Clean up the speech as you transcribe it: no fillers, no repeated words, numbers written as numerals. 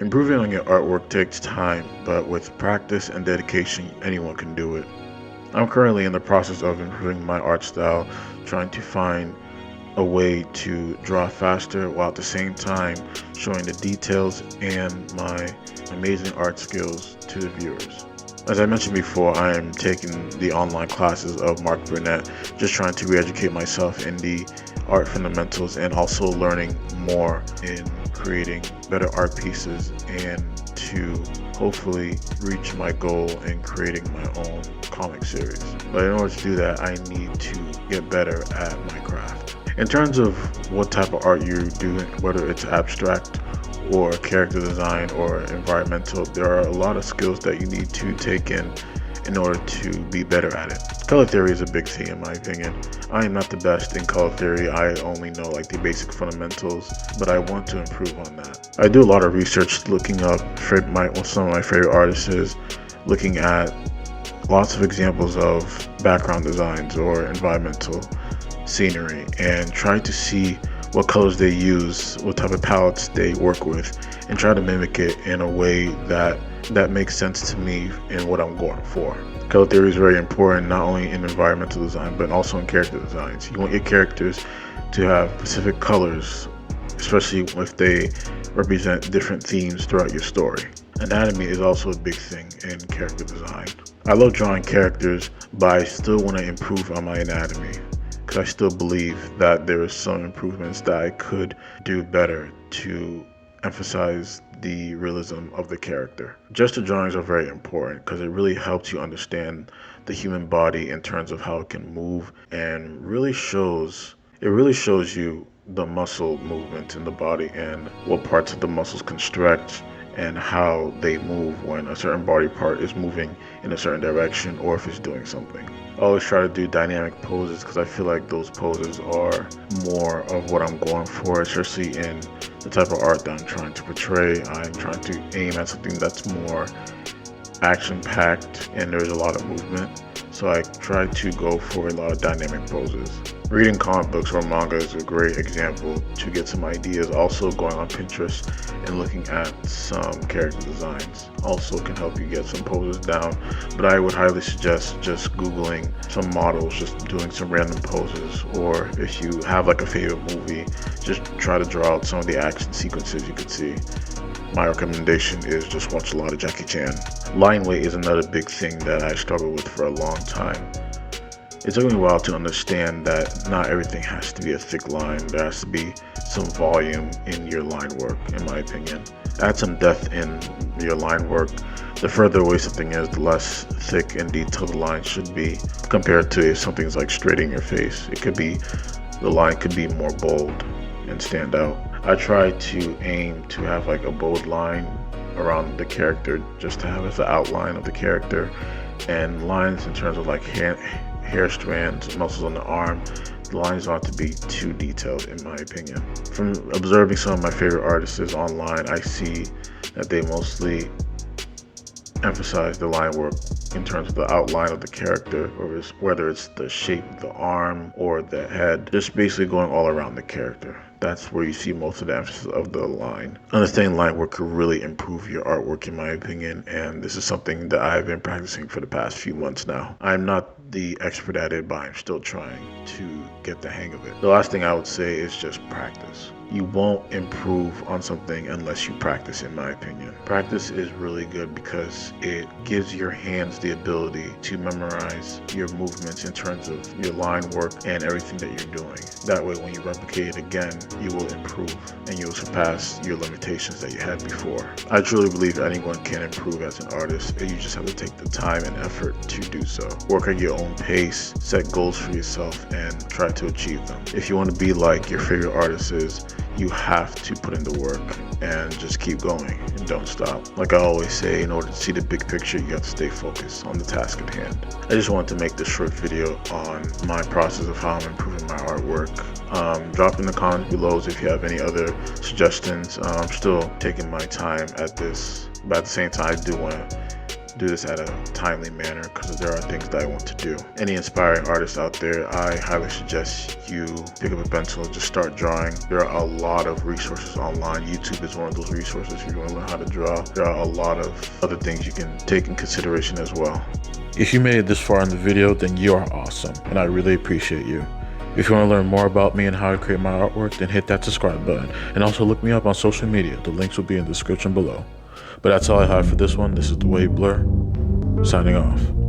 Improving on your artwork takes time, but with practice and dedication, anyone can do it. I'm currently in the process of improving my art style, trying to find a way to draw faster while at the same time showing the details and my amazing art skills to the viewers. As I mentioned before, I am taking the online classes of Mark Burnett, just trying to re-educate myself in the art fundamentals and also learning more in creating better art pieces and to hopefully reach my goal in creating my own comic series. But in order to do that, I need to get better at my craft. In terms of what type of art you're doing, whether it's abstract or character design or environmental, there are a lot of skills that you need to take in order to be better at it. Color theory is a big thing in my opinion. I am not the best in color theory. I only know like the basic fundamentals, but I want to improve on that. I do a lot of research looking up some of my favorite artists, looking at lots of examples of background designs or environmental scenery and try to see what colors they use, what type of palettes they work with, and try to mimic it in a way that makes sense to me in what I'm going for. Color theory is very important not only in environmental design but also in character designs. You want your characters to have specific colors, especially if they represent different themes throughout your story. Anatomy is also a big thing in character design. I love drawing characters, but I still want to improve on my anatomy because I still believe that there are some improvements that I could do better to emphasize the realism of the character. Gesture drawings are very important because it really helps you understand the human body in terms of how it can move and really shows you the muscle movement in the body and what parts of the muscles can stretch and how they move when a certain body part is moving in a certain direction or if it's doing something. I always try to do dynamic poses because I feel like those poses are more of what I'm going for, especially in the type of art that I'm trying to portray. I'm trying to aim at something that's more action-packed and there's a lot of movement. So I try to go for a lot of dynamic poses. Reading comic books or manga is a great example to get some ideas. Also going on Pinterest and looking at some character designs also can help you get some poses down. But I would highly suggest just Googling some models, just doing some random poses, or if you have like a favorite movie, just try to draw out some of the action sequences you could see. My recommendation is just watch a lot of Jackie Chan. Line weight is another big thing that I struggled with for a long time. It took me a while to understand that not everything has to be a thick line. There has to be some volume in your line work, in my opinion. Add some depth in your line work. The further away something is, the less thick and detailed the line should be compared to if something's like straight in your face. The line could be more bold and stand out. I try to aim to have like a bold line around the character just to have as the outline of the character, and lines in terms of like hair strands, muscles on the arm. The lines don't have to be too detailed in my opinion. From observing some of my favorite artists online, I see that they mostly emphasize the line work in terms of the outline of the character, or whether it's the shape of the arm or the head, just basically going all around the character. That's where you see most of the emphasis of the line. Understanding line work could really improve your artwork in my opinion, and this is something that I've been practicing for the past few months now. I'm not the expert at it, but I'm still trying to get the hang of it. The last thing I would say is just practice. You won't improve on something unless you practice, in my opinion. Practice is really good because it gives your hands the ability to memorize your movements in terms of your line work and everything that you're doing. That way, when you replicate it again, you will improve and you will surpass your limitations that you had before. I truly believe anyone can improve as an artist, and you just have to take the time and effort to do so. Work at your own pace, set goals for yourself, and try to achieve them. If you want to be like your favorite artists, you have to put in the work and just keep going and don't stop. Like I always say, in order to see the big picture, you have to stay focused on the task at hand. I just wanted to make this short video on my process of how I'm improving my artwork. Drop in the comments below if you have any other suggestions. I'm still taking my time at this, but at the same time, I do want to do this at a timely manner because there are things that I want to do. Any inspiring artists out there, I highly suggest you pick up a pencil and just start drawing. There are a lot of resources online. YouTube is one of those resources if you want to learn how to draw. There are a lot of other things you can take in consideration as well. If you made it this far in the video, then you are awesome, and I really appreciate you. If you want to learn more about me and how I create my artwork, then hit that subscribe button, and also look me up on social media. The links will be in the description below. But that's all I have for this one. This is The Wave Blur, signing off.